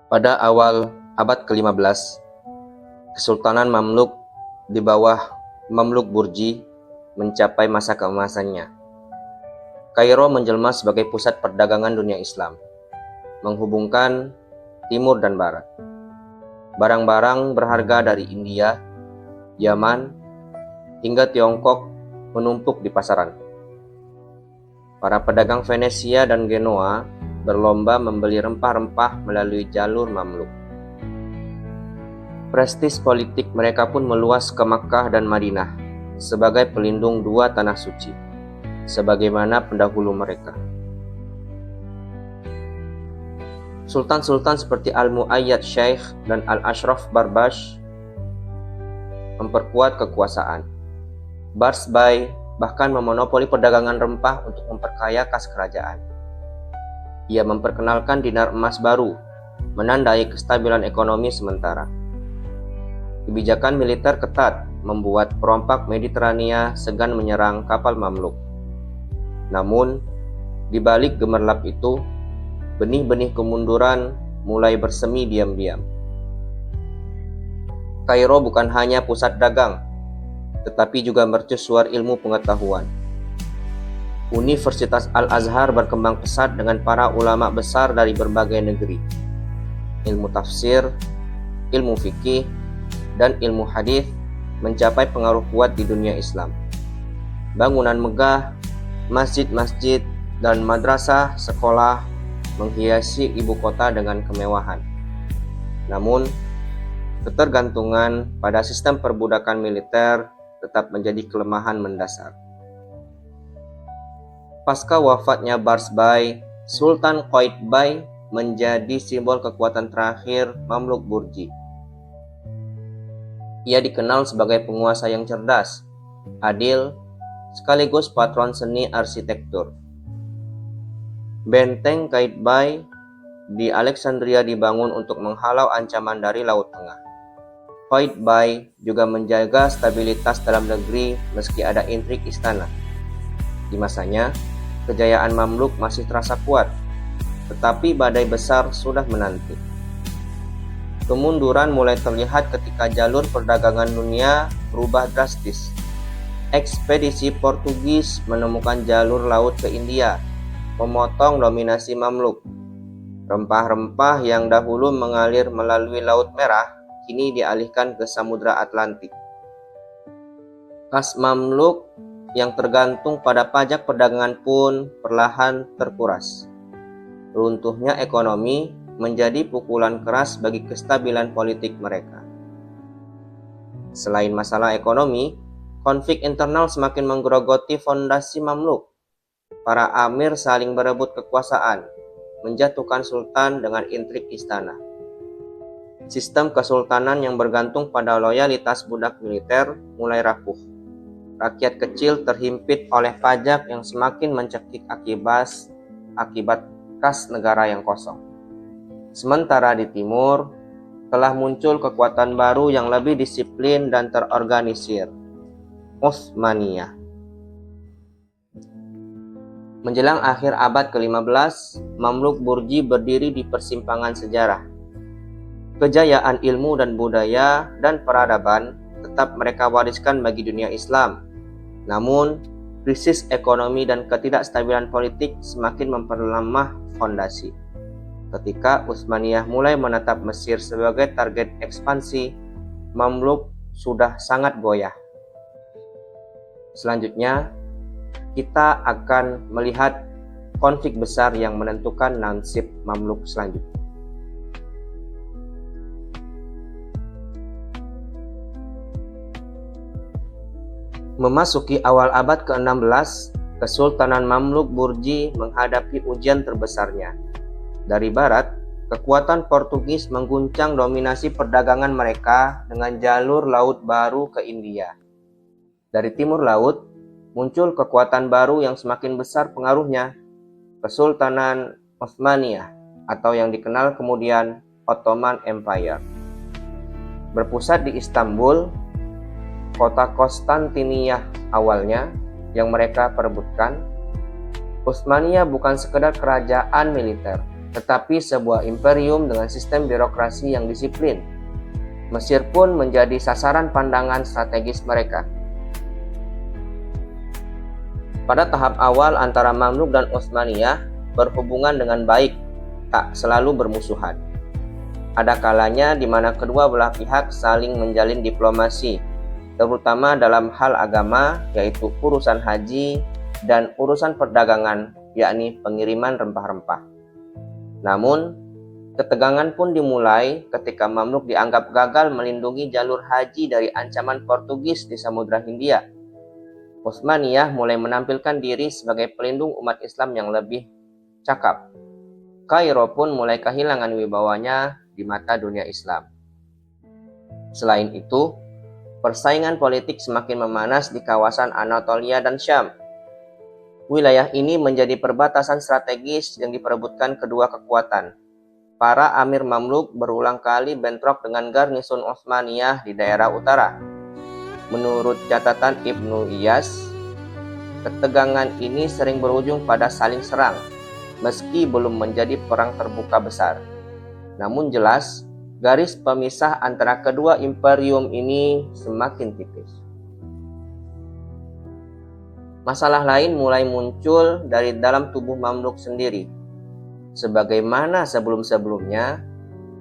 Pada awal abad ke-15, Kesultanan Mamluk di bawah Mamluk Burji mencapai masa keemasannya. Kairo menjelma sebagai pusat perdagangan dunia Islam, menghubungkan timur dan barat. Barang-barang berharga dari India, Yaman, hingga Tiongkok menumpuk di pasaran. Para pedagang Venesia dan Genoa berlomba membeli rempah-rempah melalui jalur Mamluk. Prestis politik mereka pun meluas ke Makkah dan Madinah sebagai pelindung dua tanah suci, sebagaimana pendahulu mereka. Sultan-sultan seperti Al-Mu'ayyad Syekh dan Al-Ashraf Barbash memperkuat kekuasaan. Barsbay bahkan memonopoli perdagangan rempah untuk memperkaya kas kerajaan. Ia memperkenalkan dinar emas baru, menandai kestabilan ekonomi sementara. Kebijakan militer ketat membuat perompak Mediterania segan menyerang kapal Mamluk. Namun, di balik gemerlap itu, benih-benih kemunduran mulai bersemi diam-diam. Kairo bukan hanya pusat dagang, tetapi juga mercusuar ilmu pengetahuan. Universitas Al-Azhar berkembang pesat dengan para ulama besar dari berbagai negeri. Ilmu tafsir, ilmu fikih, dan ilmu hadis mencapai pengaruh kuat di dunia Islam. Bangunan megah, masjid-masjid, dan madrasah sekolah menghiasi ibu kota dengan kemewahan. Namun, ketergantungan pada sistem perbudakan militer tetap menjadi kelemahan mendasar. Pasca wafatnya Barsbay, Sultan Qaitbay menjadi simbol kekuatan terakhir Mamluk Burji. Ia dikenal sebagai penguasa yang cerdas, adil, sekaligus patron seni arsitektur. Benteng Qaitbay di Alexandria dibangun untuk menghalau ancaman dari Laut Tengah. Qaitbay juga menjaga stabilitas dalam negeri meski ada intrik istana. Di masanya, kejayaan Mamluk masih terasa kuat, tetapi badai besar sudah menanti. Kemunduran mulai terlihat ketika jalur perdagangan dunia berubah drastis. Ekspedisi Portugis menemukan jalur laut ke India, memotong dominasi Mamluk. Rempah-rempah yang dahulu mengalir melalui Laut Merah kini dialihkan ke Samudra Atlantik. Kas Mamluk yang tergantung pada pajak perdagangan pun perlahan terkuras. Runtuhnya ekonomi menjadi pukulan keras bagi kestabilan politik mereka. Selain masalah ekonomi, konflik internal semakin menggerogoti fondasi Mamluk. Para amir saling berebut kekuasaan, menjatuhkan sultan dengan intrik istana. Sistem kesultanan yang bergantung pada loyalitas budak militer mulai rapuh. Rakyat kecil terhimpit oleh pajak yang semakin mencekik akibat kas negara yang kosong. Sementara di timur, telah muncul kekuatan baru yang lebih disiplin dan terorganisir, Utsmaniyah. Menjelang akhir abad ke-15, Mamluk Burji berdiri di persimpangan sejarah. Kejayaan ilmu dan budaya dan peradaban tetap mereka wariskan bagi dunia Islam. Namun, krisis ekonomi dan ketidakstabilan politik semakin memperlemah fondasi. Ketika Utsmaniyah mulai menetap Mesir sebagai target ekspansi, Mamluk sudah sangat goyah. Selanjutnya, kita akan melihat konflik besar yang menentukan nasib Mamluk selanjutnya. Memasuki awal abad ke-16, Kesultanan Mamluk Burji menghadapi ujian terbesarnya. Dari barat, kekuatan Portugis mengguncang dominasi perdagangan mereka dengan jalur laut baru ke India. Dari timur laut, muncul kekuatan baru yang semakin besar pengaruhnya, Kesultanan Utsmaniyah atau yang dikenal kemudian Ottoman Empire. Berpusat di Istanbul, kota Konstantiniyah awalnya yang mereka perebutkan, Utsmaniyah bukan sekedar kerajaan militer, tetapi sebuah imperium dengan sistem birokrasi yang disiplin. Mesir pun menjadi sasaran pandangan strategis mereka. Pada tahap awal antara Mamluk dan Utsmaniyah berhubungan dengan baik, tak selalu bermusuhan. Ada kalanya di mana kedua belah pihak saling menjalin diplomasi, terutama dalam hal agama, yaitu urusan haji dan urusan perdagangan, yakni pengiriman rempah-rempah. Namun, ketegangan pun dimulai ketika Mamluk dianggap gagal melindungi jalur haji dari ancaman Portugis di Samudra Hindia. Utsmaniyah mulai menampilkan diri sebagai pelindung umat Islam yang lebih cakap. Kairo pun mulai kehilangan wibawanya di mata dunia Islam. Selain itu, persaingan politik semakin memanas di kawasan Anatolia dan Syam. Wilayah ini menjadi perbatasan strategis yang diperebutkan kedua kekuatan. Para amir Mamluk berulang kali bentrok dengan garnison Utsmaniyah di daerah utara. Menurut catatan Ibnu Iyas, ketegangan ini sering berujung pada saling serang, meski belum menjadi perang terbuka besar. Namun jelas, garis pemisah antara kedua imperium ini semakin tipis. Masalah lain mulai muncul dari dalam tubuh Mamluk sendiri. Sebagaimana sebelum-sebelumnya,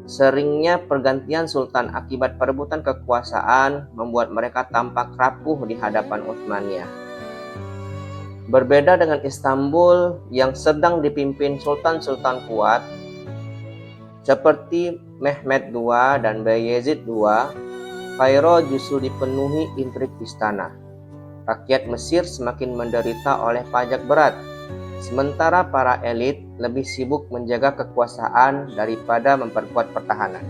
seringnya pergantian sultan akibat perebutan kekuasaan membuat mereka tampak rapuh di hadapan Utsmaniyah. Berbeda dengan Istanbul yang sedang dipimpin sultan-sultan kuat seperti Mehmed II dan Bayezid II, Kairo justru dipenuhi intrik istana. Rakyat Mesir semakin menderita oleh pajak berat, sementara para elit lebih sibuk menjaga kekuasaan daripada memperkuat pertahanan.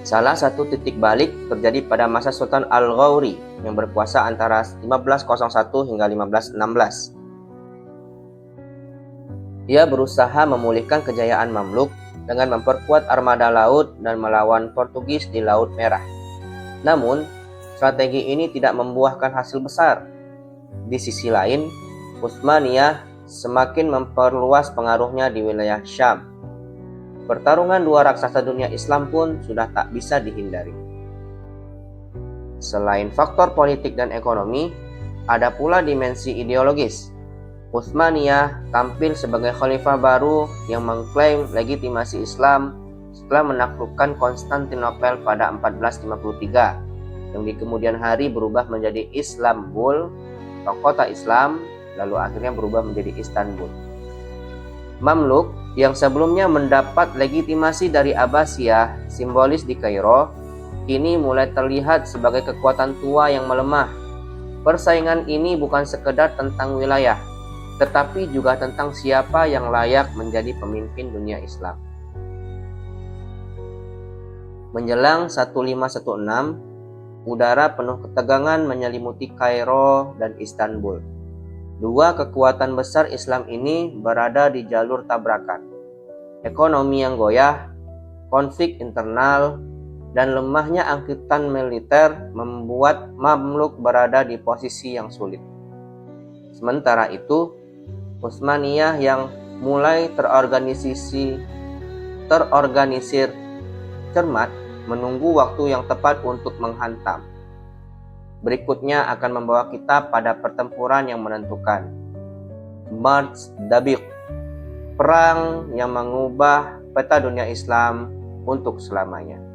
Salah satu titik balik terjadi pada masa Sultan Al-Ghawri yang berkuasa antara 1501 hingga 1516. Ia berusaha memulihkan kejayaan Mamluk dengan memperkuat armada laut dan melawan Portugis di Laut Merah. Namun, strategi ini tidak membuahkan hasil besar. Di sisi lain, Utsmaniyah semakin memperluas pengaruhnya di wilayah Syam. Pertarungan dua raksasa dunia Islam pun sudah tak bisa dihindari. Selain faktor politik dan ekonomi, ada pula dimensi ideologis. Utsmaniyah tampil sebagai khalifah baru yang mengklaim legitimasi Islam setelah menaklukkan Konstantinopel pada 1453. Yang di kemudian hari berubah menjadi Islambul atau kota Islam, lalu akhirnya berubah menjadi Istanbul. Mamluk yang sebelumnya mendapat legitimasi dari Abbasiyah, simbolis di Kairo, kini mulai terlihat sebagai kekuatan tua yang melemah. Persaingan ini bukan sekedar tentang wilayah, tetapi juga tentang siapa yang layak menjadi pemimpin dunia Islam. Menjelang 1516, udara penuh ketegangan menyelimuti Kairo dan Istanbul. Dua kekuatan besar Islam ini berada di jalur tabrakan. Ekonomi yang goyah, konflik internal, dan lemahnya angkutan militer membuat Mamluk berada di posisi yang sulit. Sementara itu, Utsmaniyah yang mulai terorganisir cermat menunggu waktu yang tepat untuk menghantam. Berikutnya akan membawa kita pada pertempuran yang menentukan. Marz Dabiq, perang yang mengubah peta dunia Islam untuk selamanya.